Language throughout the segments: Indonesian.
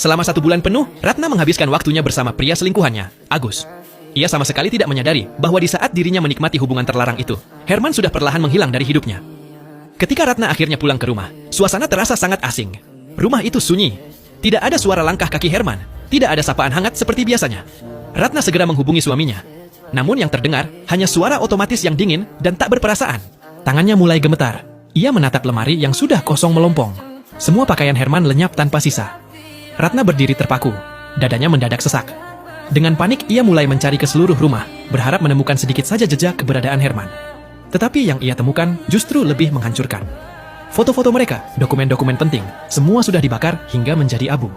Selama 1 bulan penuh, Ratna menghabiskan waktunya bersama pria selingkuhannya, Agus. Ia sama sekali tidak menyadari bahwa di saat dirinya menikmati hubungan terlarang itu, Herman sudah perlahan menghilang dari hidupnya. Ketika Ratna akhirnya pulang ke rumah, suasana terasa sangat asing. Rumah itu sunyi. Tidak ada suara langkah kaki Herman. Tidak ada sapaan hangat seperti biasanya. Ratna segera menghubungi suaminya. Namun yang terdengar hanya suara otomatis yang dingin dan tak berperasaan. Tangannya mulai gemetar. Ia menatap lemari yang sudah kosong melompong. Semua pakaian Herman lenyap tanpa sisa. Ratna berdiri terpaku. Dadanya mendadak sesak. Dengan panik, ia mulai mencari ke seluruh rumah, berharap menemukan sedikit saja jejak keberadaan Herman. Tetapi yang ia temukan justru lebih menghancurkan. Foto-foto mereka, dokumen-dokumen penting, semua sudah dibakar hingga menjadi abu.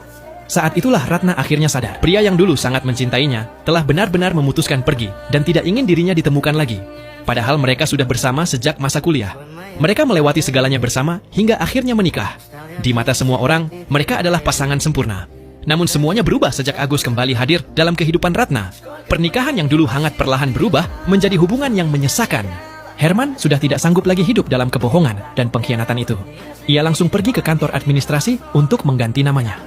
Saat itulah Ratna akhirnya sadar. Pria yang dulu sangat mencintainya telah benar-benar memutuskan pergi dan tidak ingin dirinya ditemukan lagi. Padahal mereka sudah bersama sejak masa kuliah. Mereka melewati segalanya bersama hingga akhirnya menikah. Di mata semua orang, mereka adalah pasangan sempurna. Namun semuanya berubah sejak Agus kembali hadir dalam kehidupan Ratna. Pernikahan yang dulu hangat perlahan berubah menjadi hubungan yang menyesakan. Herman sudah tidak sanggup lagi hidup dalam kebohongan dan pengkhianatan itu. Ia langsung pergi ke kantor administrasi untuk mengganti namanya.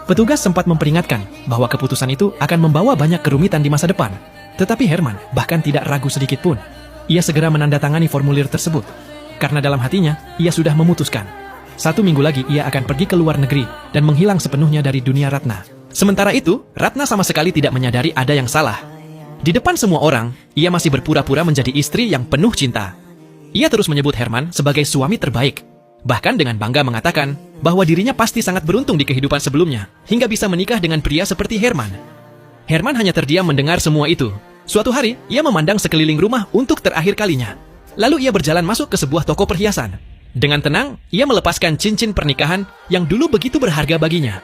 Petugas sempat memperingatkan bahwa keputusan itu akan membawa banyak kerumitan di masa depan. Tetapi Herman bahkan tidak ragu sedikit pun. Ia segera menandatangani formulir tersebut. Karena dalam hatinya, ia sudah memutuskan. 1 minggu lagi ia akan pergi ke luar negeri dan menghilang sepenuhnya dari dunia Ratna. Sementara itu, Ratna sama sekali tidak menyadari ada yang salah. Di depan semua orang, ia masih berpura-pura menjadi istri yang penuh cinta. Ia terus menyebut Herman sebagai suami terbaik. Bahkan dengan bangga mengatakan bahwa dirinya pasti sangat beruntung di kehidupan sebelumnya, hingga bisa menikah dengan pria seperti Herman. Herman hanya terdiam mendengar semua itu. Suatu hari, ia memandang sekeliling rumah untuk terakhir kalinya. Lalu ia berjalan masuk ke sebuah toko perhiasan. Dengan tenang, ia melepaskan cincin pernikahan yang dulu begitu berharga baginya.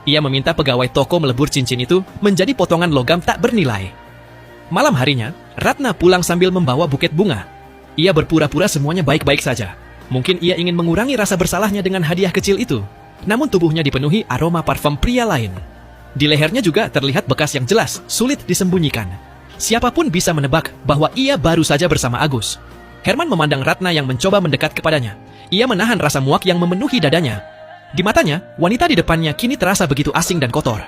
Ia meminta pegawai toko melebur cincin itu menjadi potongan logam tak bernilai. Malam harinya, Ratna pulang sambil membawa buket bunga. Ia berpura-pura semuanya baik-baik saja. Mungkin ia ingin mengurangi rasa bersalahnya dengan hadiah kecil itu. Namun tubuhnya dipenuhi aroma parfum pria lain. Di lehernya juga terlihat bekas yang jelas, sulit disembunyikan. Siapapun bisa menebak bahwa ia baru saja bersama Agus. Herman memandang Ratna yang mencoba mendekat kepadanya. Ia menahan rasa muak yang memenuhi dadanya. Di matanya, wanita di depannya kini terasa begitu asing dan kotor.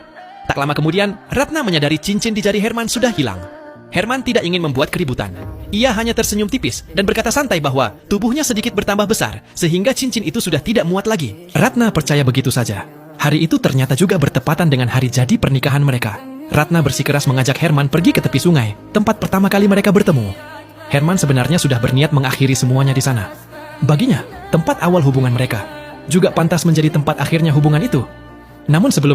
Tak lama kemudian, Ratna menyadari cincin di jari Herman sudah hilang. Herman tidak ingin membuat keributan. Ia hanya tersenyum tipis dan berkata santai bahwa tubuhnya sedikit bertambah besar, sehingga cincin itu sudah tidak muat lagi. Ratna percaya begitu saja. Hari itu ternyata juga bertepatan dengan hari jadi pernikahan mereka. Ratna bersikeras mengajak Herman pergi ke tepi sungai, tempat pertama kali mereka bertemu. Herman sebenarnya sudah berniat mengakhiri semuanya di sana. Baginya, tempat awal hubungan mereka juga pantas menjadi tempat akhirnya hubungan itu. Namun sebelum